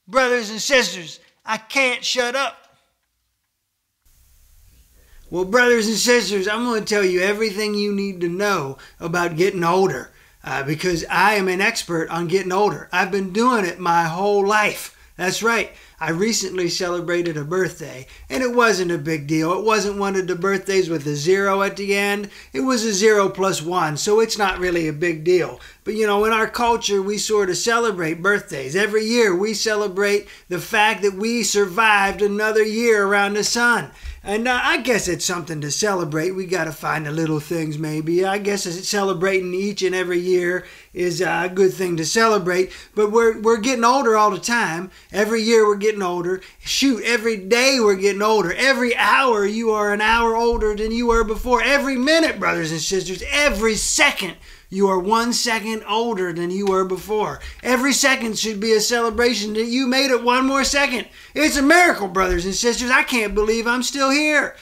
Brothers and sisters, I can't shut up. Well, brothers and sisters, I'm going to tell you everything you need to know about getting older because I am an expert on getting older. I've been doing it my whole life. That's right. I recently celebrated a birthday, and it wasn't a big deal. It wasn't one of the birthdays with a 0 at the end. It was a 0 plus 1, so it's not really a big deal. But, you know, in our culture, we sort of celebrate birthdays. Every year, we celebrate the fact that we survived another year around the sun. And I guess it's something to celebrate. We got to find the little things, maybe. I guess celebrating each and every year is a good thing to celebrate. But we're getting older all the time. Every year we're getting older. Shoot, every day we're getting older. Every hour you are an hour older than you were before. Every minute, brothers and sisters, every second you are 1 second older than you were before. Every second should be a celebration that you made it one more second. It's a miracle, brothers and sisters. I can't believe I'm still here.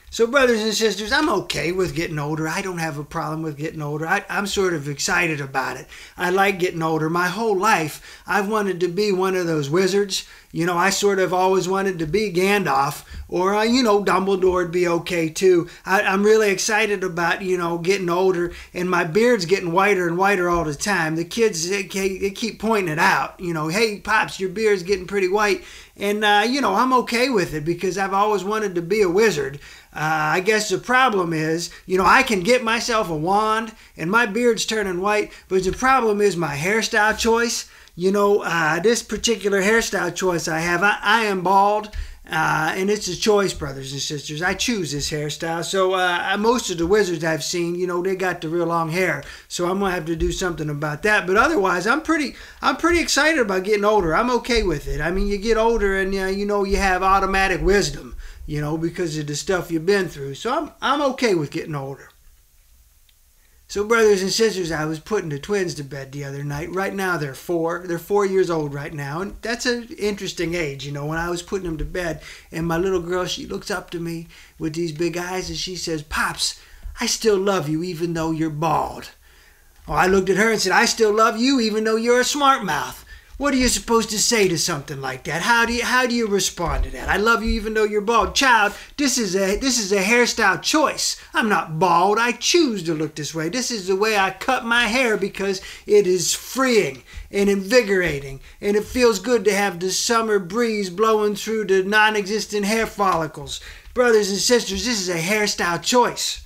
So, brothers and sisters, I'm okay with getting older. I don't have a problem with getting older. I'm sort of excited about it. I like getting older. My whole life, I've wanted to be one of those wizards. You know, I sort of always wanted to be Gandalf, or, you know, Dumbledore would be okay too. I'm really excited about, you know, getting older, and my beard's getting whiter and whiter all the time. The kids, they keep pointing it out. You know, hey, Pops, your beard's getting pretty white. And, you know, I'm okay with it because I've always wanted to be a wizard. I guess the problem is, you know, I can get myself a wand and my beard's turning white, but the problem is my hairstyle choice. You know, this particular hairstyle choice I have, I am bald, and it's a choice, brothers and sisters. I choose this hairstyle. So most of the wizards I've seen, you know, they got the real long hair. So I'm going to have to do something about that. But otherwise, I'm pretty excited about getting older. I'm okay with it. I mean, you get older and, you know, you have automatic wisdom, you know, because of the stuff you've been through. So I'm okay with getting older. So, brothers and sisters, I was putting the twins to bed the other night. Right now, they're 4. They're 4 years old right now, and that's an interesting age, you know, when I was putting them to bed. And my little girl, she looks up to me with these big eyes, and she says, "Pops, I still love you even though you're bald." Oh, I looked at her and said, "I still love you even though you're a smart mouth." What are you supposed to say to something like that? How do you respond to that? I love you even though you're bald. Child, this is a hairstyle choice. I'm not bald. I choose to look this way. This is the way I cut my hair because it is freeing and invigorating, and it feels good to have the summer breeze blowing through the non-existent hair follicles. Brothers and sisters, this is a hairstyle choice.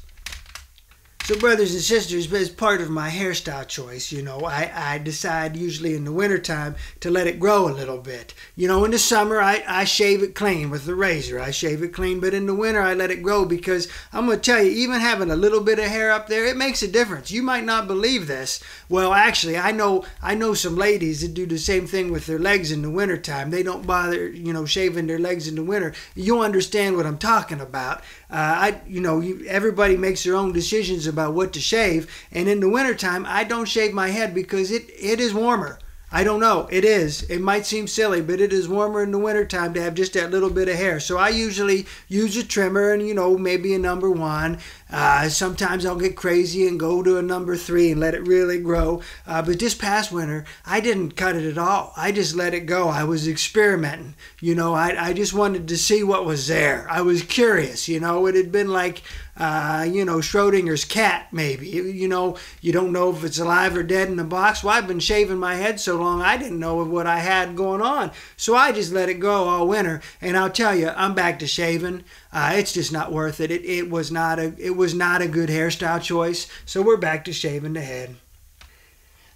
So, brothers and sisters, as part of my hairstyle choice, you know, I decide usually in the wintertime to let it grow a little bit. You know, in the summer, I shave it clean with the razor. I shave it clean, but in the winter, I let it grow because I'm going to tell you, even having a little bit of hair up there, it makes a difference. You might not believe this. Well, actually, I know some ladies that do the same thing with their legs in the wintertime. They don't bother, you know, shaving their legs in the winter. You'll understand what I'm talking about. Everybody makes their own decisions about what to shave, and in the wintertime I don't shave my head because it is warmer. I don't know, it is. It might seem silly, but it is warmer in the wintertime to have just that little bit of hair. So I usually use a trimmer and, you know, maybe a number 1. Sometimes I'll get crazy and go to a number 3 and let it really grow. But this past winter, I didn't cut it at all. I just let it go. I was experimenting. You know, I just wanted to see what was there. I was curious, you know. It had been like, Schrodinger's cat, maybe. You know, you don't know if it's alive or dead in the box. Well, I've been shaving my head so long, I didn't know what I had going on. So I just let it go all winter. And I'll tell you, I'm back to shaving. It's just not worth it. It was not a good hairstyle choice. So we're back to shaving the head.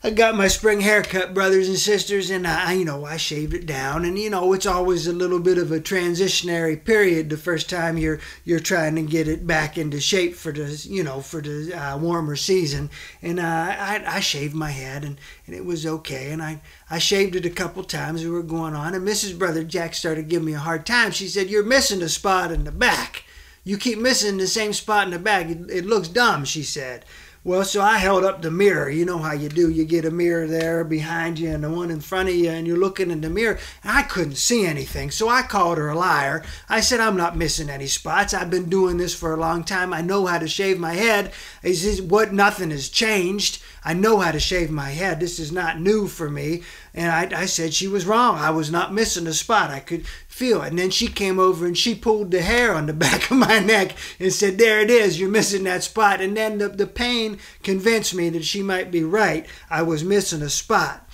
I got my spring haircut, brothers and sisters, and I shaved it down. And, you know, it's always a little bit of a transitionary period the first time you're trying to get it back into shape for the warmer season. And I shaved my head, and it was okay. And I shaved it a couple times. We were going on, and Mrs. Brother Jack started giving me a hard time. She said, "You're missing a spot in the back. You keep missing the same spot in the back. It looks dumb," she said. Well, so I held up the mirror. You know how you do. You get a mirror there behind you and the one in front of you, and you're looking in the mirror. I couldn't see anything, so I called her a liar. I said, "I'm not missing any spots. I've been doing this for a long time. I know how to shave my head. Nothing has changed. I know how to shave my head. This is not new for me." And I said she was wrong. I was not missing a spot. I could feel it. And then she came over and she pulled the hair on the back of my neck and said, there it is, you're missing that spot. And then the pain convinced me that she might be right. I was missing a spot.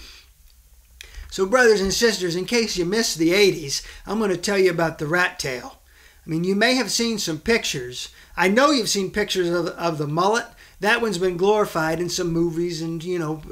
So brothers and sisters, in case you missed the 80s, I'm going to tell you about the rat tail. I mean, you may have seen some pictures. I know you've seen pictures of the mullet. That one's been glorified in some movies, and, you know,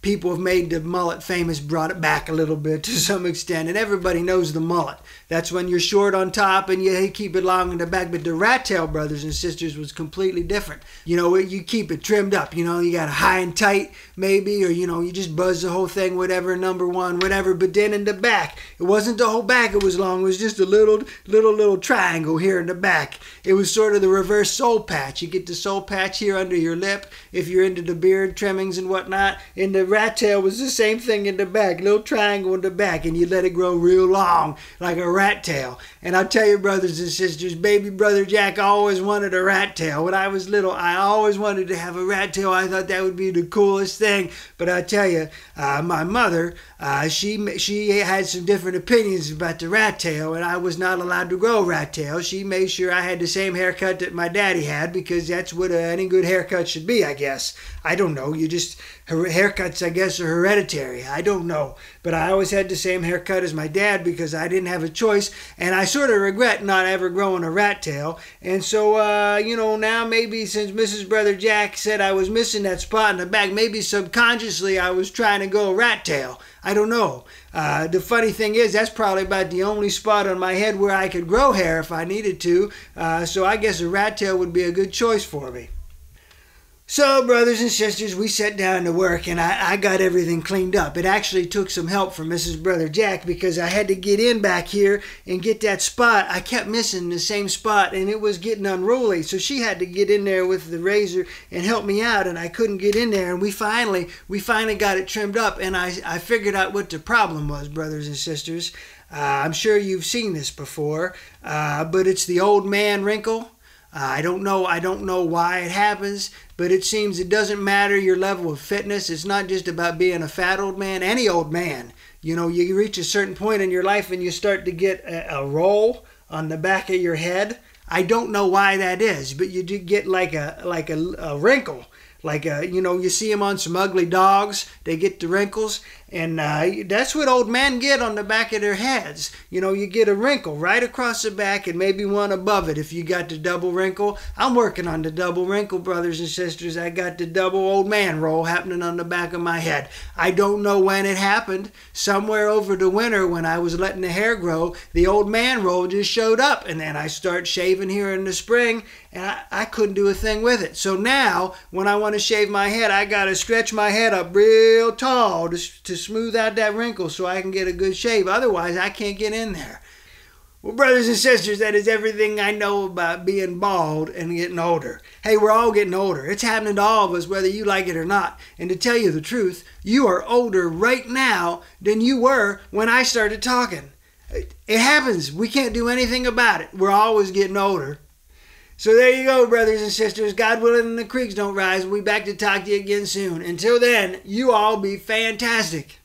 people have made the mullet famous, brought it back a little bit to some extent, and everybody knows the mullet. That's when you're short on top and you keep it long in the back. But the rat tail, brothers and sisters, was completely different. You know, you keep it trimmed up. You know, you got a high and tight maybe, or, you know, you just buzz the whole thing, whatever, number one, whatever. But then in the back, it wasn't the whole back it was long. It was just a little triangle here in the back. It was sort of the reverse soul patch. You get the soul patch here under your lip if you're into the beard trimmings and whatnot. And the rat tail was the same thing in the back, little triangle in the back, and you let it grow real long like a rat tail. And I'll tell you, brothers and sisters, baby brother Jack always wanted a rat tail. When I was little, I always wanted to have a rat tail. I thought that would be the coolest thing. But I tell you, my mother, she had some different opinions about the rat tail, and I was not allowed to grow a rat tail. She made sure I had the same haircut that my daddy had, because that's what any good haircut should be, I guess. I don't know. Haircuts, I guess, are hereditary. I don't know. But I always had the same haircut as my dad because I didn't have a choice. And I sort of regret not ever growing a rat tail. And so, you know, now maybe since Mrs. Brother Jack said I was missing that spot in the back, maybe subconsciously I was trying to go a rat tail. I don't know. The funny thing is, that's probably about the only spot on my head where I could grow hair if I needed to. So I guess a rat tail would be a good choice for me. So, brothers and sisters, we sat down to work, and I got everything cleaned up. It actually took some help from Mrs. Brother Jack, because I had to get in back here and get that spot. I kept missing the same spot, and it was getting unruly. So she had to get in there with the razor and help me out, and I couldn't get in there. And we finally got it trimmed up, and I figured out what the problem was, brothers and sisters. I'm sure you've seen this before, but it's the Old Man Wrinkle. I don't know why it happens, but it seems it doesn't matter your level of fitness. It's not just about being a fat old man. Any old man, you know, you reach a certain point in your life and you start to get a roll on the back of your head. I don't know why that is, but you do get like a wrinkle. Like, you know, you see them on some ugly dogs. They get the wrinkles. And that's what old men get on the back of their heads. You know, you get a wrinkle right across the back and maybe one above it if you got the double wrinkle. I'm working on the double wrinkle, brothers and sisters. I got the double old man roll happening on the back of my head. I don't know when it happened. Somewhere over the winter when I was letting the hair grow, the old man roll just showed up. And then I start shaving here in the spring, and I couldn't do a thing with it. So now, when I want to shave my head, I got to stretch my head up real tall to smooth out that wrinkle so I can get a good shave. Otherwise, I can't get in there. Well, brothers and sisters, that is everything I know about being bald and getting older. Hey, we're all getting older. It's happening to all of us, whether you like it or not. And to tell you the truth, you are older right now than you were when I started talking. It happens. We can't do anything about it. We're always getting older. So there you go, brothers and sisters. God willing and the creeks don't rise. We'll be back to talk to you again soon. Until then, you all be fantastic.